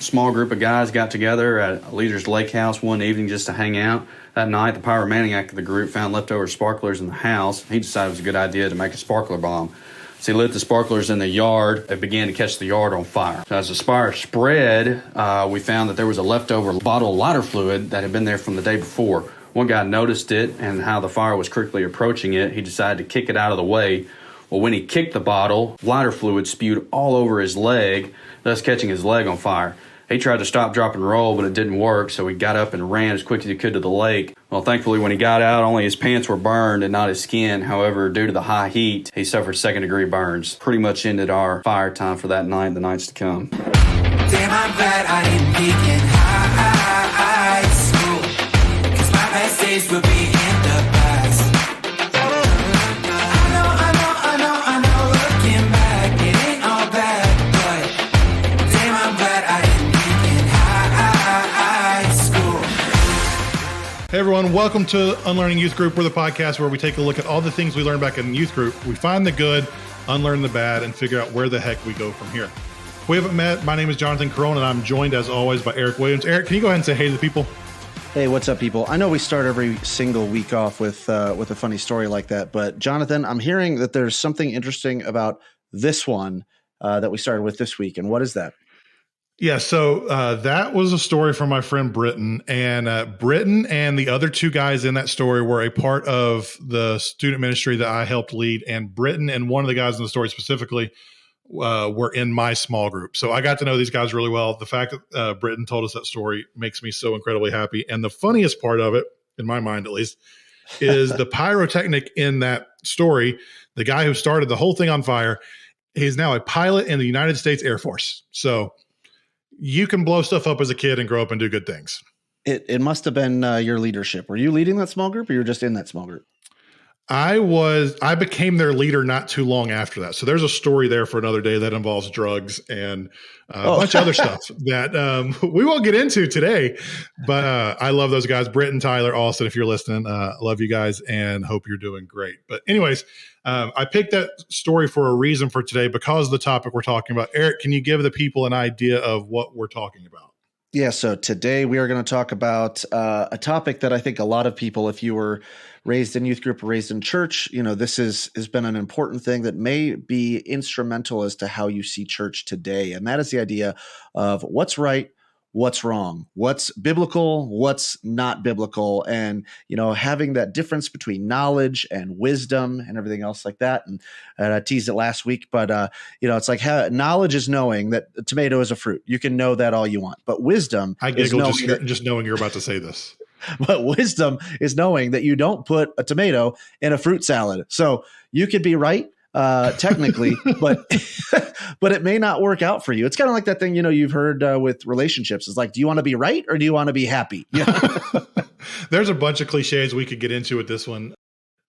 small group of guys got together at a Leader's Lake House one evening just to hang out. That night, the pyromaniac of the group found leftover sparklers in the house. He decided it was a good idea to make a sparkler bomb. So he lit the sparklers in the yard. It began to catch the yard on fire. So as the fire spread, we found that there was a leftover bottle of lighter fluid that had been there from the day before. One guy noticed it and how the fire was quickly approaching it. He decided to kick it out of the way. Well, when he kicked the bottle, lighter fluid spewed all over his leg, thus catching his leg on fire. He tried to stop, drop, and roll, but it didn't work, so he got up and ran as quick as he could to the lake. Well, thankfully, when he got out, only his pants were burned and not his skin. However, due to the high heat, he suffered second-degree burns. Pretty much ended our fire time for that night and the nights to come. Damn, I'm glad I didn't peak in high school, 'cause my best days will be in the past. I know, looking back, it ain't all bad, but damn, I'm glad I didn't peak in high school. Hey everyone, welcome to Unlearning Youth Group. We're the podcast where we take a look at all the things we learned back in youth group. We find the good, unlearn the bad, and figure out where the heck we go from here. If we haven't met, my name is Jonathan Carone, and I'm joined as always by Eric Williams. Eric, can you go ahead and say hey to the people? Hey, what's up, people? I know we start every single week off with a funny story like that, but Jonathan, I'm hearing that there's something interesting about this one that we started with this week, and what is that? Yeah, so that was a story from my friend Britton, and Britton and the other two guys in that story were a part of the student ministry that I helped lead, and Britton and one of the guys in the story specifically were in my small group. So I got to know these guys really well. The fact that Britton told us that story makes me so incredibly happy. And the funniest part of it, in my mind at least, is the pyrotechnic in that story. The guy who started the whole thing on fire, he's now a pilot in the United States Air Force. So you can blow stuff up as a kid and grow up and do good things. It must have been your leadership. Were you leading that small group, or you were just in that small group? I became their leader not too long after that. So there's a story there for another day that involves drugs and a bunch of other stuff that we won't get into today. But I love those guys, Britton, Tyler, Austin. If you're listening, love you guys and hope you're doing great. But anyways, I picked that story for a reason for today because of the topic we're talking about. Eric, can you give the people an idea of what we're talking about? Yeah, so today we are going to talk about a topic that I think a lot of people, if you were raised in youth group or raised in church, you know, this has been an important thing that may be instrumental as to how you see church today. And that is the idea of what's right, what's wrong, what's biblical, what's not biblical, and, you know, having that difference between knowledge and wisdom and everything else like that. And I teased it last week, but, you know, it's like knowledge is knowing that a tomato is a fruit. You can know that all you want, but wisdom is knowing just knowing you're about to say this. But wisdom is knowing that you don't put a tomato in a fruit salad. So you could be right, technically, but but it may not work out for you. It's kind of like that thing, you know, you've heard with relationships. It's like, do you want to be right or do you want to be happy? Yeah. There's a bunch of cliches we could get into with this one,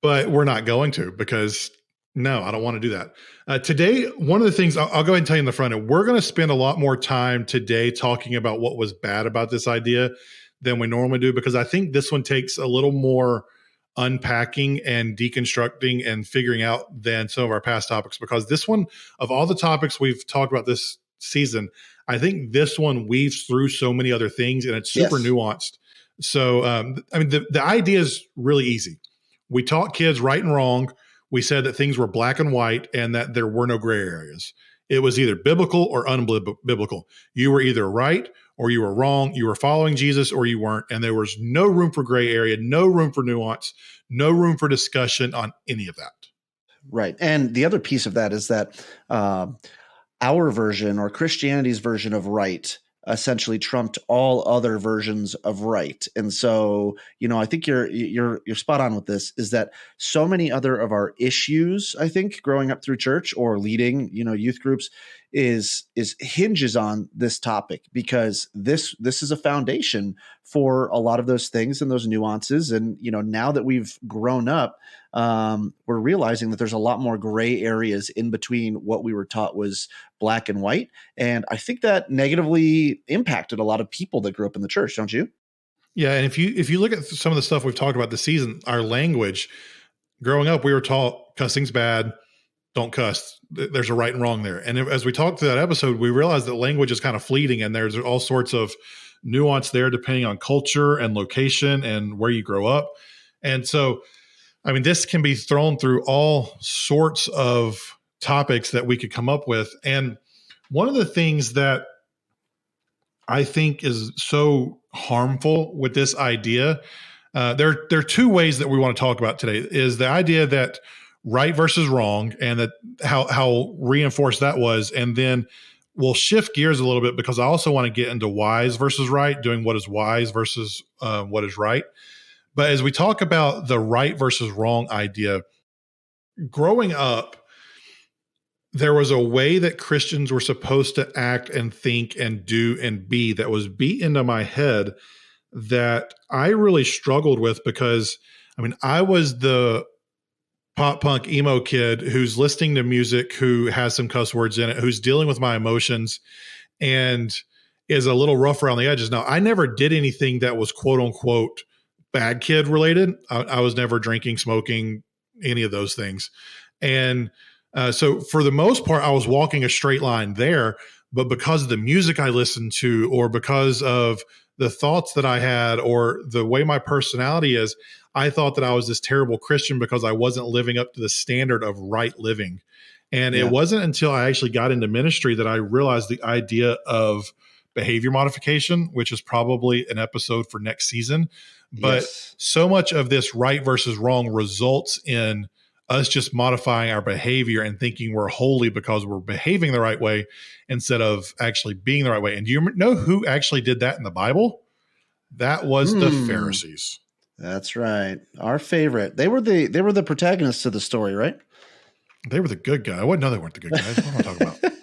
but we're not going to because no, I don't want to do that. Today, one of the things I'll go ahead and tell you in the front end, we're going to spend a lot more time today talking about what was bad about this idea than we normally do, because I think this one takes a little more unpacking and deconstructing and figuring out than some of our past topics, because this one, of all the topics we've talked about this season, I think this one weaves through so many other things and it's super nuanced. So, I mean, the idea is really easy. We taught kids right and wrong. We said that things were black and white and that there were no gray areas. It was either biblical or unbiblical. You were either right or you were wrong. You were following Jesus or you weren't. And there was no room for gray area, no room for nuance, no room for discussion on any of that. Right. And the other piece of that is that our version, or Christianity's version of right, essentially trumped all other versions of right. And so, you know, I think you're spot on with this, is that so many other of our issues, I think, growing up through church or leading, you know, youth groups is hinges on this topic, because this is a foundation for a lot of those things and those nuances. And, you know, now that we've grown up, we're realizing that there's a lot more gray areas in between what we were taught was black and white. And I think that negatively impacted a lot of people that grew up in the church, don't you? Yeah. And if you look at some of the stuff we've talked about this season, our language, growing up, we were taught cussing's bad. don't cuss. There's a right and wrong there. And as we talked through that episode, we realized that language is kind of fleeting and there's all sorts of nuance there depending on culture and location and where you grow up. And so, I mean, this can be thrown through all sorts of topics that we could come up with. And one of the things that I think is so harmful with this idea, there are two ways that we want to talk about today, is the idea that right versus wrong and that how reinforced that was. And then we'll shift gears a little bit because I also want to get into wise versus right, doing what is wise versus what is right. But as we talk about the right versus wrong idea, growing up, there was a way that Christians were supposed to act and think and do and be that was beat into my head that I really struggled with because, I mean, I was the pop punk emo kid who's listening to music, who has some cuss words in it, who's dealing with my emotions and is a little rough around the edges. Now, I never did anything that was quote unquote bad kid related. I was never drinking, smoking, any of those things. And so for the most part, I was walking a straight line there, but because of the music I listened to, or because of the thoughts that I had, or the way my personality is, I thought that I was this terrible Christian because I wasn't living up to the standard of right living. And it wasn't until I actually got into ministry that I realized the idea of behavior modification, which is probably an episode for next season. But so much of this right versus wrong results in us just modifying our behavior and thinking we're holy because we're behaving the right way instead of actually being the right way. And do you know who actually did that in the Bible? That was the Pharisees. That's right. Our favorite. They were the protagonists of the story, right? They were the good guy. I wouldn't know they weren't the good guys. What am I talking about?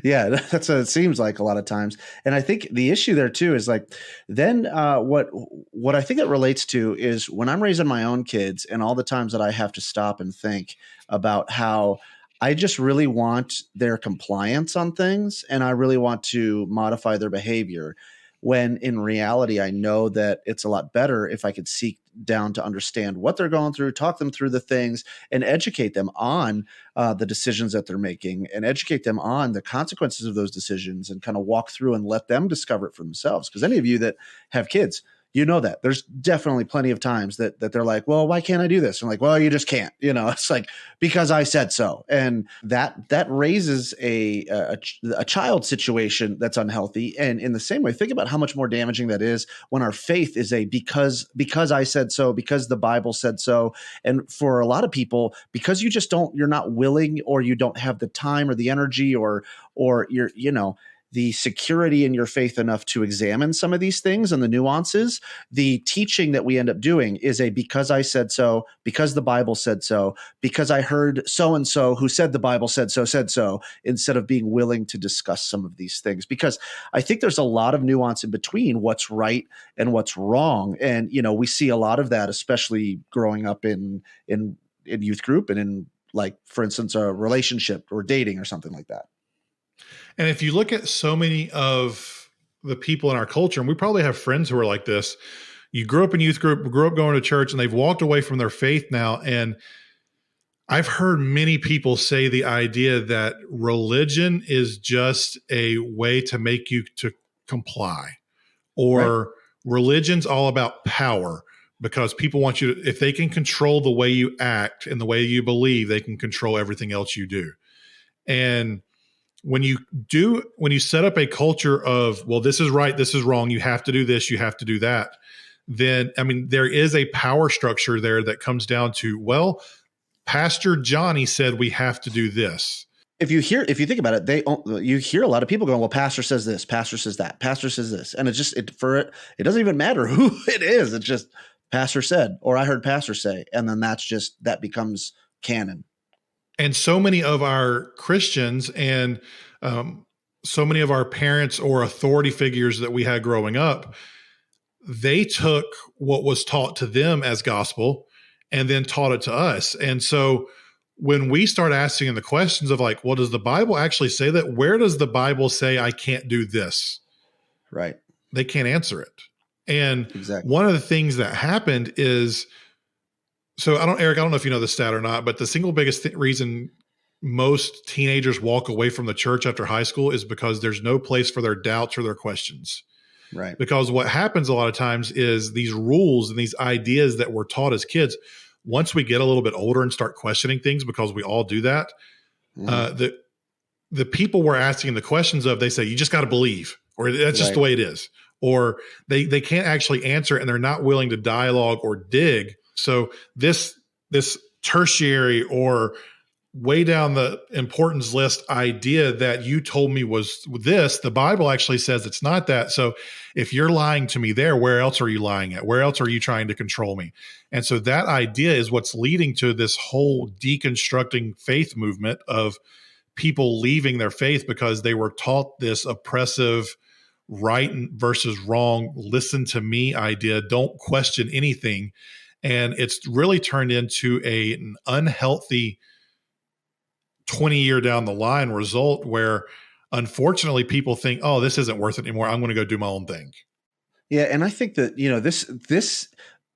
Yeah, that's what it seems like a lot of times. And I think the issue there too is like, then what I think it relates to is when I'm raising my own kids and all the times that I have to stop and think about how I just really want their compliance on things and I really want to modify their behavior. When in reality, I know that it's a lot better if I could seek down to understand what they're going through, talk them through the things, and educate them on the decisions that they're making and educate them on the consequences of those decisions and kind of walk through and let them discover it for themselves. Because any of you that have kids, you know that there's definitely plenty of times that they're like, well, why can't I do this? I'm like, well, you just can't, it's like, because I said so. And that raises a child situation that's unhealthy. And in the same way, think about how much more damaging that is when our faith is a because I said so, because the Bible said so. And for a lot of people, because you're not willing, or you don't have the time or the energy or you're, the security in your faith enough to examine some of these things and the nuances, the teaching that we end up doing is a because I said so, because the Bible said so, because I heard so-and-so who said the Bible said so, instead of being willing to discuss some of these things. Because I think there's a lot of nuance in between what's right and what's wrong. And, we see a lot of that, especially growing up in youth group and in, like, for instance, a relationship or dating or something like that. And if you look at so many of the people in our culture, and we probably have friends who are like this, you grew up in youth group, grew up going to church, and they've walked away from their faith now. And I've heard many people say the idea that religion is just a way to make you to comply, or religion's all about power because people want you to, if they can control the way you act and the way you believe, they can control everything else you do. And when you set up a culture of, well, this is right, this is wrong, you have to do this, you have to do that, then, I mean, there is a power structure there that comes down to, well, Pastor Johnny said we have to do this. If you think about it, you hear a lot of people going, well, pastor says this, pastor says that, pastor says this. And it doesn't even matter who it is. It's just pastor said, or I heard pastor say, and then that becomes canon. And so many of our Christians and so many of our parents or authority figures that we had growing up, they took what was taught to them as gospel and then taught it to us. And so when we start asking the questions of like, well, does the Bible actually say that? Where does the Bible say I can't do this? Right. They can't answer it. And exactly. One of the things that happened is So Eric, I don't know if you know the stat or not, but the single biggest reason most teenagers walk away from the church after high school is because there's no place for their doubts or their questions. Right. Because what happens a lot of times is these rules and these ideas that we're taught as kids, once we get a little bit older and start questioning things, because we all do that, the people we're asking the questions of, they say, you just got to believe, or that's just the way it is. Or they can't actually answer, and they're not willing to dialogue or dig. So this tertiary or way down the importance list idea that you told me was this, the Bible actually says it's not that. So if you're lying to me there, where else are you lying at? Where else are you trying to control me? And so that idea is what's leading to this whole deconstructing faith movement of people leaving their faith because they were taught this oppressive right versus wrong, listen to me idea, don't question anything. And it's really turned into an unhealthy 20-year down the line result where unfortunately people think, oh, this isn't worth it anymore. I'm going to go do my own thing. Yeah. And I think that, this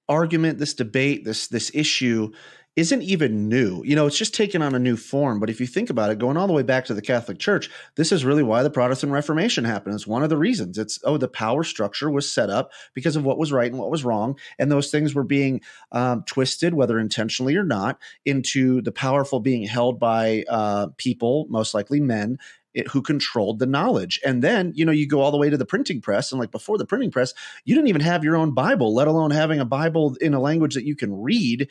argument, this debate, this issue isn't even new. It's just taken on a new form. But if you think about it, going all the way back to the Catholic Church, this is really why the Protestant Reformation happened. It's one of the reasons. It's, the power structure was set up because of what was right and what was wrong. And those things were being twisted, whether intentionally or not, into the powerful being held by people, most likely men, who controlled the knowledge. And then, you go all the way to the printing press. And like before the printing press, you didn't even have your own Bible, let alone having a Bible in a language that you can read.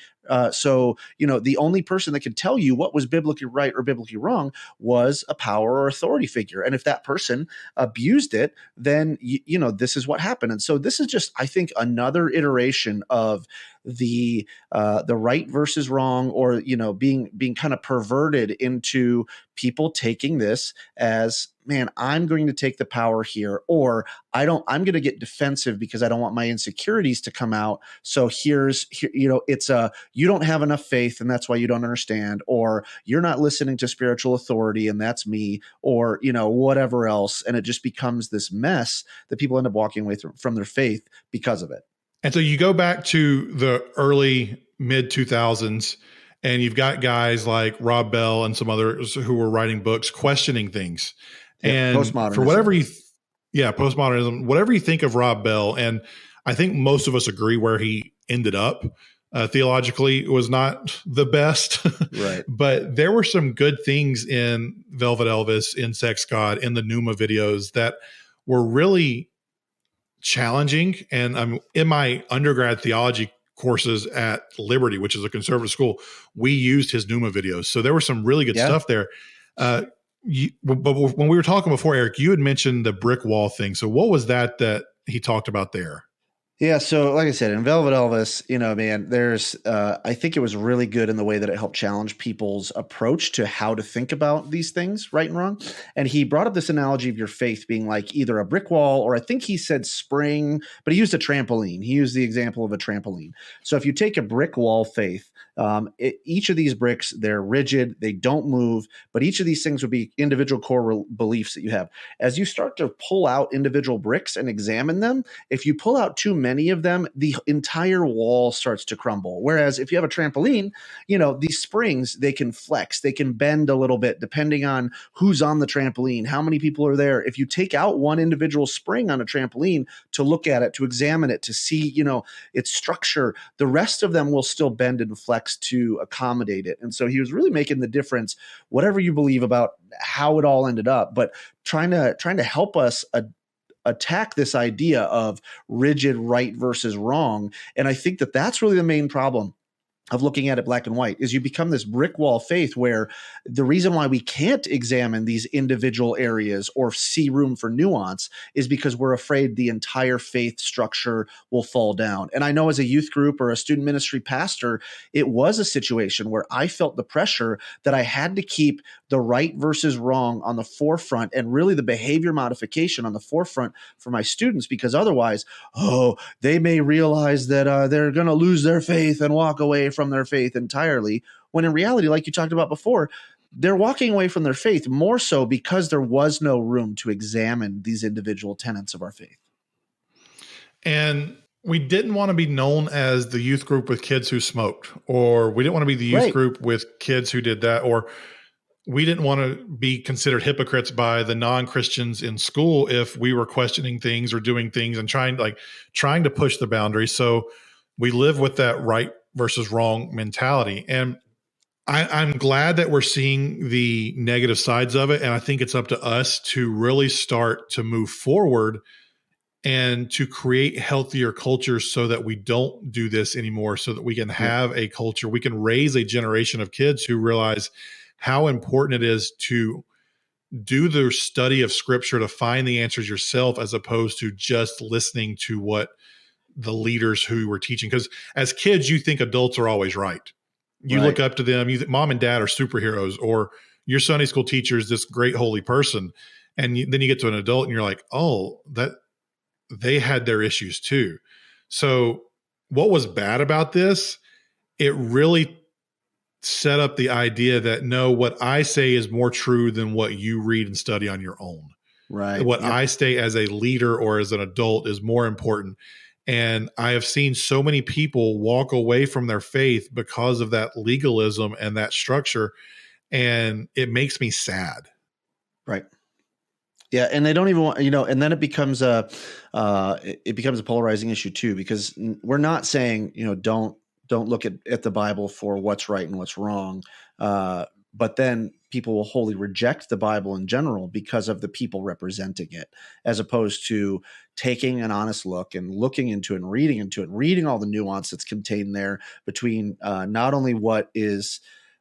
So, the only person that could tell you what was biblically right or biblically wrong was a power or authority figure. And if that person abused it, then, this is what happened. And so this is just, I think, another iteration of the right versus wrong, or being kind of perverted into people taking this as, man, I'm going to take the power here, or I'm going to get defensive because I don't want my insecurities to come out. So it's you don't have enough faith and that's why you don't understand, or you're not listening to spiritual authority and that's me, or whatever else. And it just becomes this mess that people end up walking away from their faith because of it. And so you go back to the early mid 2000s, and you've got guys like Rob Bell and some others who were writing books questioning things. And postmodernism. For whatever postmodernism, whatever you think of Rob Bell, and I think most of us agree where he ended up theologically was not the best. Right. But there were some good things in Velvet Elvis, in Sex God, in the Numa videos that were really challenging. And I'm in my undergrad theology courses at Liberty, which is a conservative school, we used his Numa videos. So there was some really good stuff there. But when we were talking before, Eric, you had mentioned the brick wall thing. So what was that he talked about there? Yeah. So like I said, in Velvet Elvis, man, there's, I think it was really good in the way that it helped challenge people's approach to how to think about these things, right and wrong. And he brought up this analogy of your faith being like either a brick wall, or I think he said spring, but he used a trampoline. He used the example of a trampoline. So if you take a brick wall faith, each of these bricks, they're rigid, they don't move, but each of these things would be individual core beliefs that you have. As you start to pull out individual bricks and examine them, if you pull out too many of them, the entire wall starts to crumble. Whereas if you have a trampoline, these springs, they can flex, they can bend a little bit depending on who's on the trampoline, how many people are there. If you take out one individual spring on a trampoline to look at it, to examine it, to see, its structure, the rest of them will still bend and flex to accommodate it. And so he was really making the difference, whatever you believe about how it all ended up, but trying to help us attack this idea of rigid right versus wrong. And I think that that's really the main problem of looking at it black and white, is you become this brick wall faith where the reason why we can't examine these individual areas or see room for nuance is because we're afraid the entire faith structure will fall down. And I know as a youth group or a student ministry pastor, it was a situation where I felt the pressure that I had to keep the right versus wrong on the forefront, and really the behavior modification on the forefront for my students, because otherwise, they may realize that they're going to lose their faith and walk away from their faith entirely, when in reality, like you talked about before, they're walking away from their faith more so because there was no room to examine these individual tenets of our faith. And we didn't want to be known as the youth group with kids who smoked, or we didn't want to be the youth Right. group with kids who did that, or we didn't want to be considered hypocrites by the non-Christians in school if we were questioning things or doing things and trying to push the boundaries. So we live with that right versus wrong mentality. And I'm glad that we're seeing the negative sides of it. And I think it's up to us to really start to move forward and to create healthier cultures so that we don't do this anymore, so that we can have a culture, we can raise a generation of kids who realize how important it is to do the study of scripture to find the answers yourself, as opposed to just listening to what the leaders who were teaching. Because as kids, you think adults are always right. You Right. look up to them. You think mom and dad are superheroes, or your Sunday school teacher is this great holy person. And then you get to an adult and you're like, oh, that they had their issues too. So what was bad about this? It really set up the idea that no, what I say is more true than what you read and study on your own. Right. What Yep. I say as a leader or as an adult is more important. And I have seen so many people walk away from their faith because of that legalism and that structure. And it makes me sad. Right. Yeah, and they don't even want, and then it becomes a polarizing issue too, because we're not saying, don't look at the Bible for what's right and what's wrong. But then people will wholly reject the Bible in general because of the people representing it, as opposed to taking an honest look and looking into it and reading all the nuance that's contained there between not only what is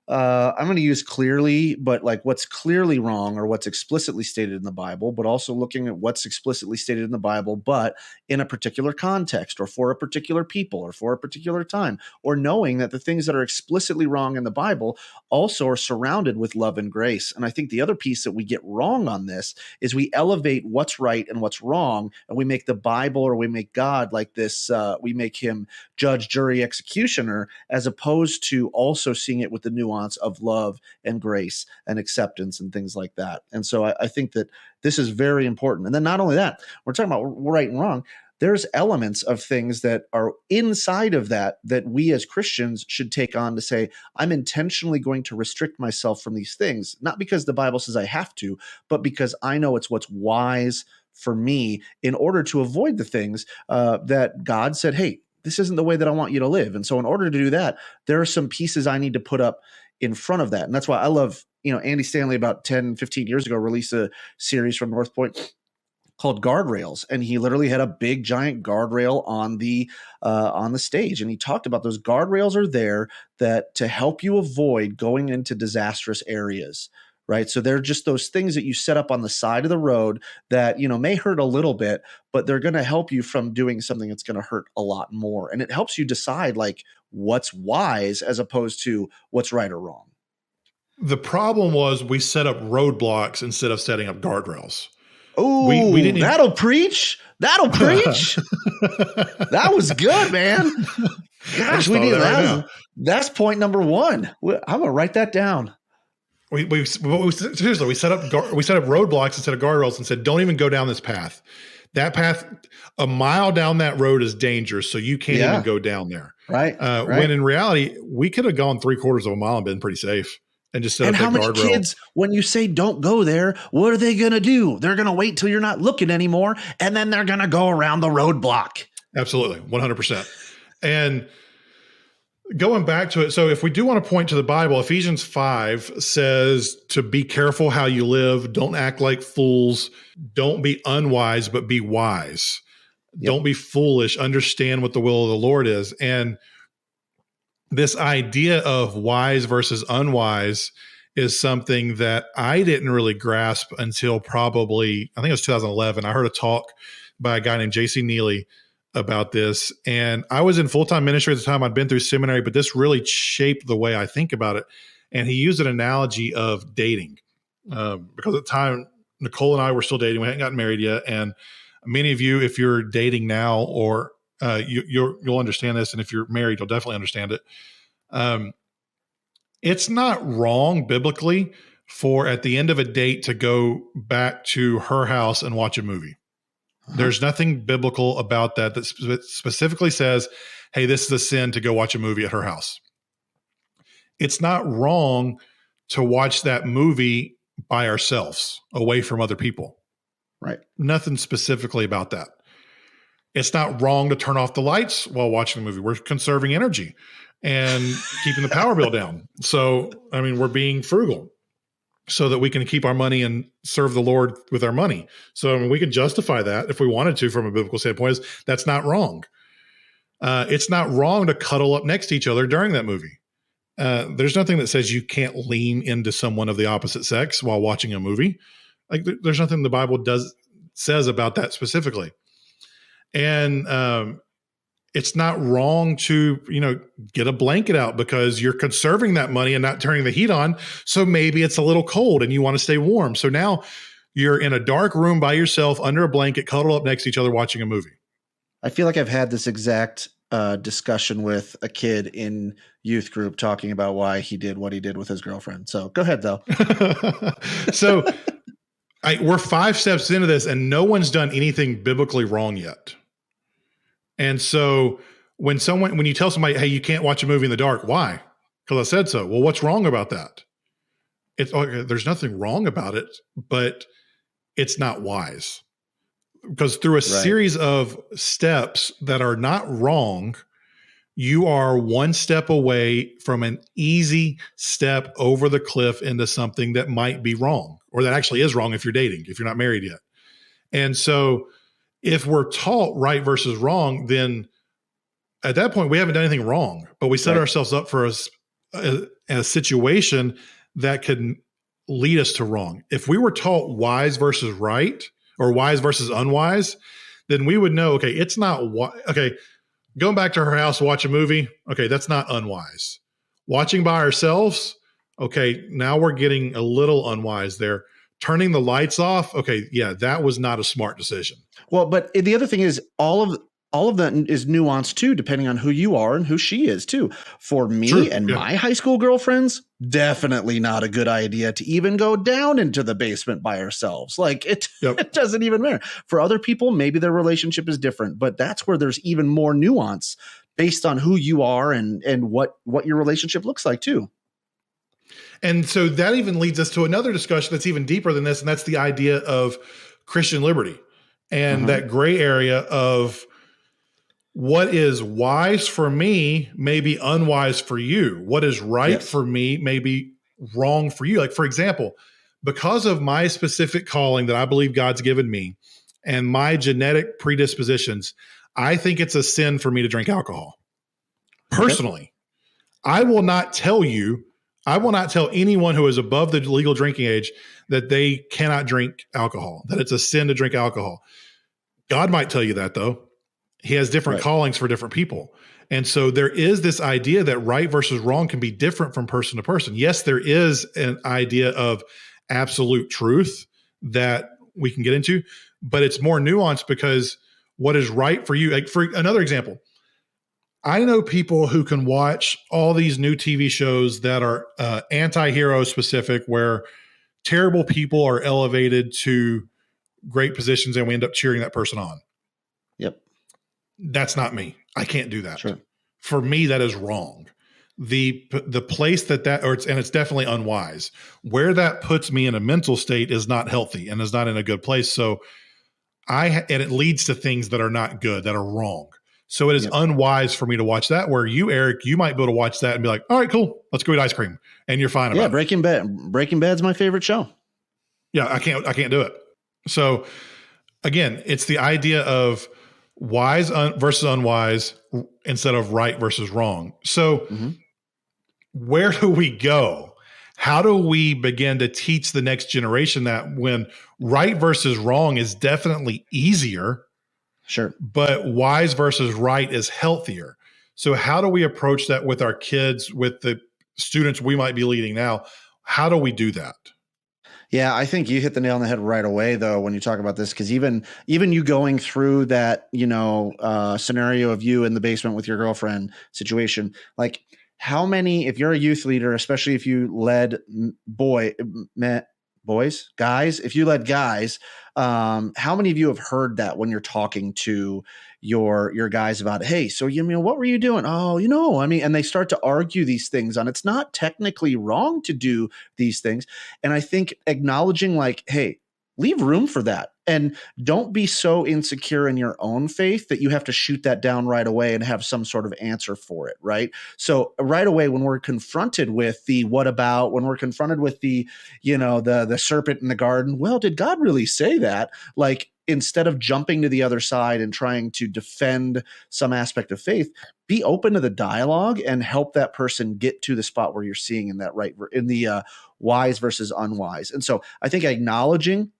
I'm going to use clearly, but like what's clearly wrong or what's explicitly stated in the Bible, but also looking at what's explicitly stated in the Bible, but in a particular context or for a particular people or for a particular time, or knowing that the things that are explicitly wrong in the Bible also are surrounded with love and grace. And I think the other piece that we get wrong on this is we elevate what's right and what's wrong, and we make the Bible, or we make God like this, we make him judge, jury, executioner, as opposed to also seeing it with the nuance of love and grace and acceptance and things like that. And so I think that this is very important. And then not only that, we're talking about right and wrong. There's elements of things that are inside of that we as Christians should take on to say, I'm intentionally going to restrict myself from these things, not because the Bible says I have to, but because I know it's what's wise for me in order to avoid the things that God said, hey, this isn't the way that I want you to live. And so in order to do that, there are some pieces I need to put up in front of that. And that's why I love, Andy Stanley about 10, 15 years ago released a series from North Point called Guardrails. And he literally had a big giant guardrail on the stage. And he talked about those guardrails are there that to help you avoid going into disastrous areas. Right. So they're just those things that you set up on the side of the road that, may hurt a little bit, but they're going to help you from doing something that's going to hurt a lot more. And it helps you decide like what's wise as opposed to what's right or wrong. The problem was we set up roadblocks instead of setting up guardrails. Oh, we didn't that'll preach. That'll preach. That was good, man. Gosh, we need that. That's point number one. I'm going to write that down. Seriously, we set up roadblocks instead of guardrails and said, don't even go down this path. That path, a mile down that road is dangerous, so you can't even go down there. Right. When in reality, we could have gone 3/4 of a mile and been pretty safe and just set and up how that many guardrail. Kids, when you say don't go there, what are they going to do? They're going to wait till you're not looking anymore, and then they're going to go around the roadblock. Absolutely, 100%. And going back to it, so if we do want to point to the Bible, Ephesians 5 says to be careful how you live. Don't act like fools. Don't be unwise, but be wise. Yep. Don't be foolish. Understand what the will of the Lord is. And this idea of wise versus unwise is something that I didn't really grasp until probably, I think it was 2011. I heard a talk by a guy named J.C. Neely about this. And I was in full-time ministry at the time. I'd been through seminary, but this really shaped the way I think about it. And he used an analogy of dating because at the time, Nicole and I were still dating. We hadn't gotten married yet. And many of you, if you're dating now, or you'll understand this. And if you're married, you'll definitely understand it. It's not wrong biblically for at the end of a date to go back to her house and watch a movie. There's nothing biblical about that specifically says, hey, this is a sin to go watch a movie at her house. It's not wrong to watch that movie by ourselves, away from other people. Right. Nothing specifically about that. It's not wrong to turn off the lights while watching a movie. We're conserving energy and keeping the power bill down. So, I mean, we're being frugal so that we can keep our money and serve the Lord with our money. So, I mean, we can justify that if we wanted to from a biblical standpoint. That's not wrong. It's not wrong to cuddle up next to each other during that movie. There's nothing that says you can't lean into someone of the opposite sex while watching a movie. Like, there's nothing the Bible says about that specifically. And it's not wrong to, get a blanket out because you're conserving that money and not turning the heat on. So maybe it's a little cold and you want to stay warm. So now you're in a dark room by yourself under a blanket, cuddled up next to each other watching a movie. I feel like I've had this exact discussion with a kid in youth group talking about why he did what he did with his girlfriend. So go ahead, though. So we're 5 steps into this and no one's done anything biblically wrong yet. And so when you tell somebody, hey, you can't watch a movie in the dark, why? Because I said so. Well, what's wrong about that? There's nothing wrong about it, but it's not wise. Because through a series of steps that are not wrong, you are one step away from an easy step over the cliff into something that might be wrong, or that actually is wrong if you're dating, if you're not married yet. And so if we're taught right versus wrong, then at that point we haven't done anything wrong, but we set ourselves up for a situation that could lead us to wrong. If we were taught wise versus right, or wise versus unwise, then we would know, okay, it's not, okay, going back to her house to watch a movie, okay, that's not unwise. Watching by ourselves, okay, now we're getting a little unwise there. Turning the lights off, okay, yeah, that was not a smart decision. Well, but the other thing is all of that is nuanced too, depending on who you are and who she is too. For me and my high school girlfriends, definitely not a good idea to even go down into the basement by ourselves. Like it doesn't even matter. For other people, maybe their relationship is different, but that's where there's even more nuance based on who you are and what your relationship looks like too. And so that even leads us to another discussion that's even deeper than this, and that's the idea of Christian liberty and that gray area of what is wise for me may be unwise for you. What is right for me may be wrong for you. Like, for example, because of my specific calling that I believe God's given me and my genetic predispositions, I think it's a sin for me to drink alcohol. Personally, I will not tell anyone who is above the legal drinking age that they cannot drink alcohol, that it's a sin to drink alcohol. God might tell you that, though. He has different callings for different people. And so there is this idea that right versus wrong can be different from person to person. Yes, there is an idea of absolute truth that we can get into, but it's more nuanced because what is right for you, like for another example, I know people who can watch all these new TV shows that are anti-hero specific, where terrible people are elevated to great positions and we end up cheering that person on. Yep. That's not me. I can't do that. Sure. For me, that is wrong. The place it's definitely unwise. Where that puts me in a mental state is not healthy and is not in a good place. So and it leads to things that are not good, that are wrong. So it is unwise for me to watch that, where you, Eric, you might be able to watch that and be like, all right, cool, let's go eat ice cream. And you're fine about it. Breaking Bad's my favorite show. Yeah, I can't do it. So again, it's the idea of wise versus unwise instead of right versus wrong. So where do we go? How do we begin to teach the next generation that when right versus wrong is definitely easier, but wise versus right is healthier? So how do we approach that with our kids, with the students we might be leading now? How do we do that? Yeah, I think you hit the nail on the head right away, though, when you talk about this, because even you going through that, scenario of you in the basement with your girlfriend situation, like how many, if you're a youth leader, especially if you led boys, guys, if you led guys, how many of you have heard that when you're talking to your guys about, hey, so you mean, what were you doing? Oh, I mean, and they start to argue these things on, it's not technically wrong to do these things. And I think acknowledging like, hey, leave room for that. And don't be so insecure in your own faith that you have to shoot that down right away and have some sort of answer for it, right? So right away, when we're confronted with the what about, when we're confronted with the, the serpent in the garden, well, did God really say that? Like, instead of jumping to the other side and trying to defend some aspect of faith, be open to the dialogue and help that person get to the spot where you're seeing in that right, in the wise versus unwise. And so I think acknowledging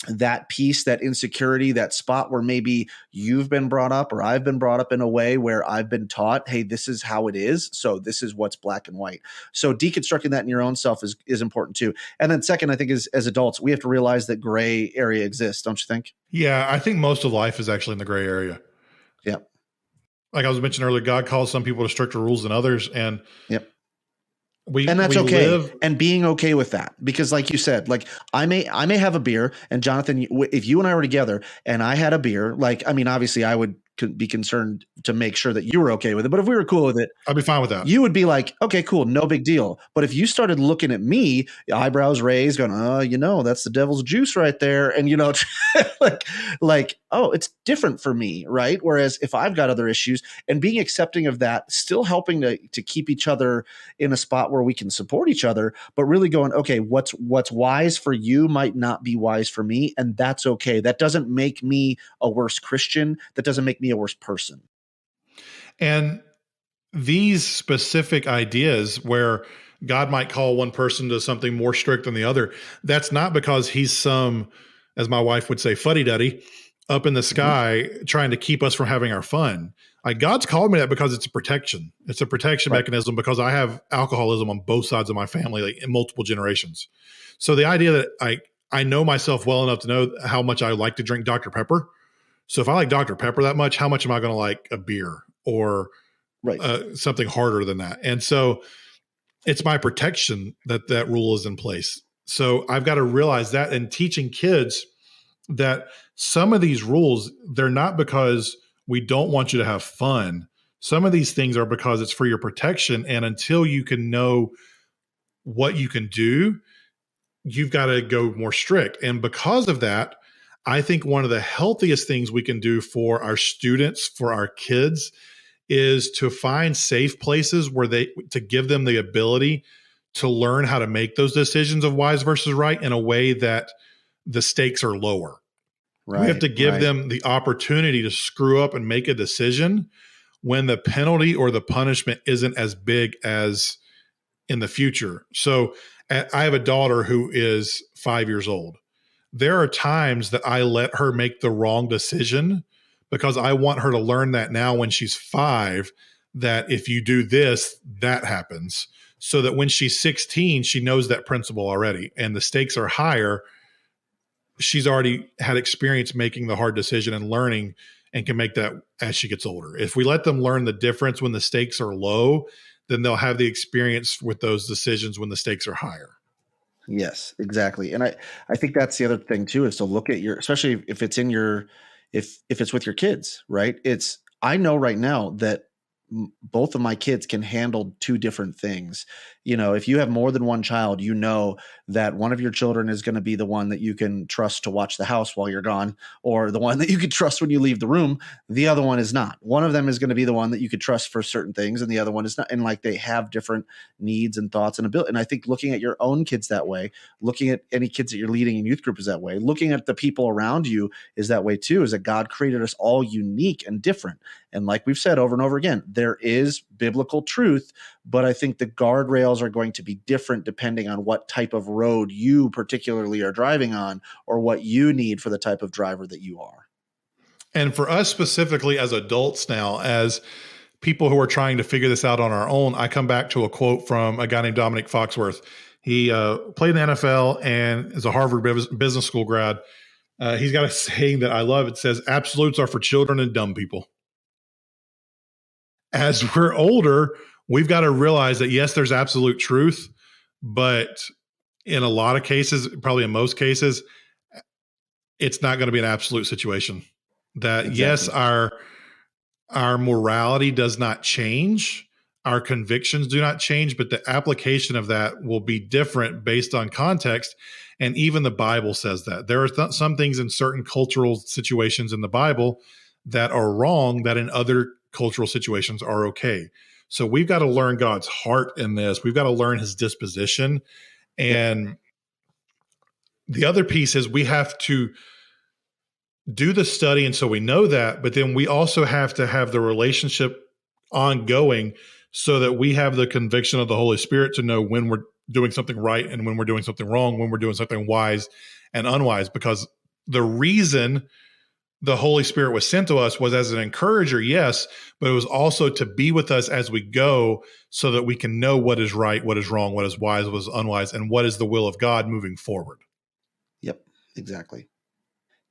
that piece, that insecurity, that spot where maybe you've been brought up or I've been brought up in a way where I've been taught, hey, this is how it is. So this is what's black and white. So deconstructing that in your own self is important too. And then second, I think as adults, we have to realize that gray area exists. Don't you think? Yeah. I think most of life is actually in the gray area. Yeah. Like I was mentioning earlier, God calls some people to stricter rules than others. And yep. And that's okay. And being okay with that, because like you said, like I may have a beer, and Jonathan, if you and I were together and I had a beer, like, I mean, obviously I would be concerned to make sure that you were okay with it. But if we were cool with it, I'd be fine with that. You would be like, okay, cool. No big deal. But if you started looking at me, eyebrows raised, going, that's the devil's juice right there. And, like, oh, it's different for me. Right. Whereas if I've got other issues, and being accepting of that, still helping to keep each other in a spot where we can support each other, but really going, okay, what's wise for you might not be wise for me. And that's okay. That doesn't make me a worse Christian. That doesn't make me a worse person. And these specific ideas where God might call one person to something more strict than the other, that's not because he's some, as my wife would say, fuddy-duddy up in the sky trying to keep us from having our fun. Like, God's called me that because it's a protection. It's a protection mechanism, because I have alcoholism on both sides of my family, like in multiple generations. So the idea that I know myself well enough to know how much I like to drink Dr. Pepper. So if I like Dr. Pepper that much, how much am I going to like a beer or something harder than that? And so it's my protection that rule is in place. So I've got to realize that, and teaching kids that some of these rules, they're not because we don't want you to have fun. Some of these things are because it's for your protection. And until you can know what you can do, you've got to go more strict. And because of that, I think one of the healthiest things we can do for our students, for our kids, is to find safe places to give them the ability to learn how to make those decisions of wise versus right in a way that the stakes are lower. Right, we have to give them the opportunity to screw up and make a decision when the penalty or the punishment isn't as big as in the future. So I have a daughter who is 5 years old. There are times that I let her make the wrong decision because I want her to learn that now when she's 5, that if you do this, that happens. So that when she's 16, she knows that principle already, and the stakes are higher. She's already had experience making the hard decision and learning, and can make that as she gets older. If we let them learn the difference when the stakes are low, then they'll have the experience with those decisions when the stakes are higher. Yes, exactly. And I think that's the other thing too, is to look at especially if it's in if it's with your kids, right? I know right now that both of my kids can handle two different things. If you have more than one child, that one of your children is going to be the one that you can trust to watch the house while you're gone, or the one that you can trust when you leave the room. The other one is not. One of them is going to be the one that you could trust for certain things, and the other one is not. And like, they have different needs and thoughts and ability. And I think looking at your own kids that way, looking at any kids that you're leading in youth group is that way, looking at the people around you is that way too, is that God created us all unique and different. And like we've said over and over again, there is biblical truth, but I think the guardrails are going to be different depending on what type of road you particularly are driving on, or what you need for the type of driver that you are. And for us specifically as adults now, as people who are trying to figure this out on our own, I come back to a quote from a guy named Dominic Foxworth. He played in the NFL and is a Harvard Business School grad. He's got a saying that I love. It says, "Absolutes are for children and dumb people." As we're older, we've got to realize that, yes, there's absolute truth, but in a lot of cases, probably in most cases, it's not going to be an absolute situation. That Exactly. yes, our morality does not change, our convictions do not change, but the application of that will be different based on context. And even the Bible says that there are some things in certain cultural situations in the Bible that are wrong that in other cultural situations are okay. So we've got to learn God's heart in this. We've got to learn his disposition. And the other piece is we have to do the study. And so we know that, but then we also have to have the relationship ongoing so that we have the conviction of the Holy Spirit to know when we're doing something right and when we're doing something wrong, when we're doing something wise and unwise. Because the reason the Holy Spirit was sent to us was as an encourager, yes, but it was also to be with us as we go so that we can know what is right, what is wrong, what is wise, what is unwise, and what is the will of God moving forward. Yep, exactly.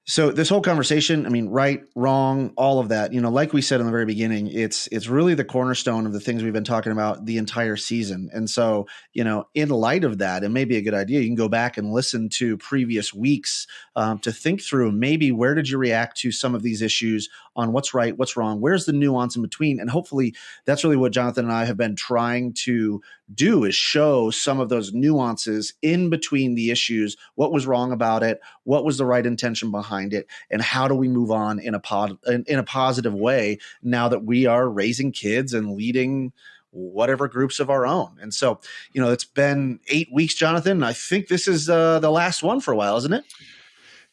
So this whole conversation, I mean, right, wrong, all of that, like we said in the very beginning, it's really the cornerstone of the things we've been talking about the entire season. And so, in light of that, it may be a good idea. You can go back and listen to previous weeks to think through maybe where did you react to some of these issues on what's right, what's wrong, where's the nuance in between. And hopefully that's really what Jonathan and I have been trying to do, is show some of those nuances in between the issues. What was wrong about it? What was the right intention behind it? And how do we move on in a positive way now that we are raising kids and leading whatever groups of our own? And so, it's been 8 weeks, Jonathan. I think this is the last one for a while, isn't it?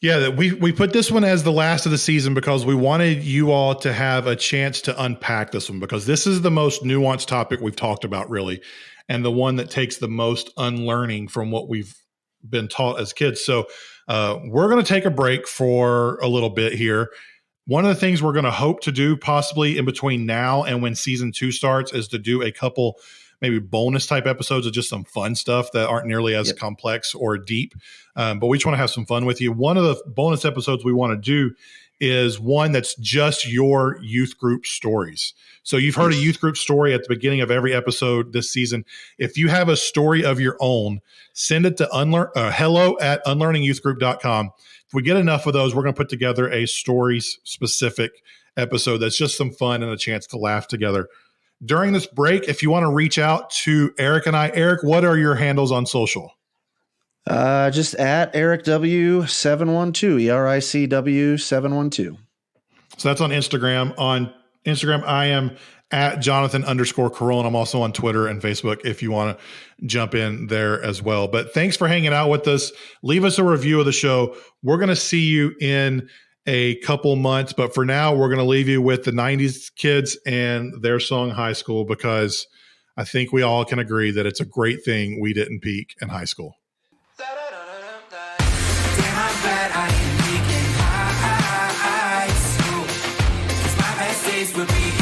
Yeah, we put this one as the last of the season because we wanted you all to have a chance to unpack this one, because this is the most nuanced topic we've talked about, really, and the one that takes the most unlearning from what we've been taught as kids. So we're going to take a break for a little bit here. One of the things we're going to hope to do possibly in between now and when season 2 starts is to do a couple maybe bonus type episodes of just some fun stuff that aren't nearly as complex or deep. But we just want to have some fun with you. One of the bonus episodes we want to do is one that's just your youth group stories. So you've heard a youth group story at the beginning of every episode this season. If you have a story of your own, send it to hello@unlearningyouthgroup.com. If we get enough of those, we're going to put together a stories specific episode that's just some fun and a chance to laugh together. During this break, if you want to reach out to Eric and I, Eric, what are your handles on social? Just at Eric W712, ERICW712. So that's on Instagram. On Instagram, I am at Jonathan_Carroll. I'm also on Twitter and Facebook if you want to jump in there as well. But thanks for hanging out with us. Leave us a review of the show. We're going to see you in a couple months, but for now, we're going to leave you with the 90s kids and their song High School, because I think we all can agree that it's a great thing we didn't peak in high school. Damn, I'm glad I didn't peak in high school, 'cause my best days would be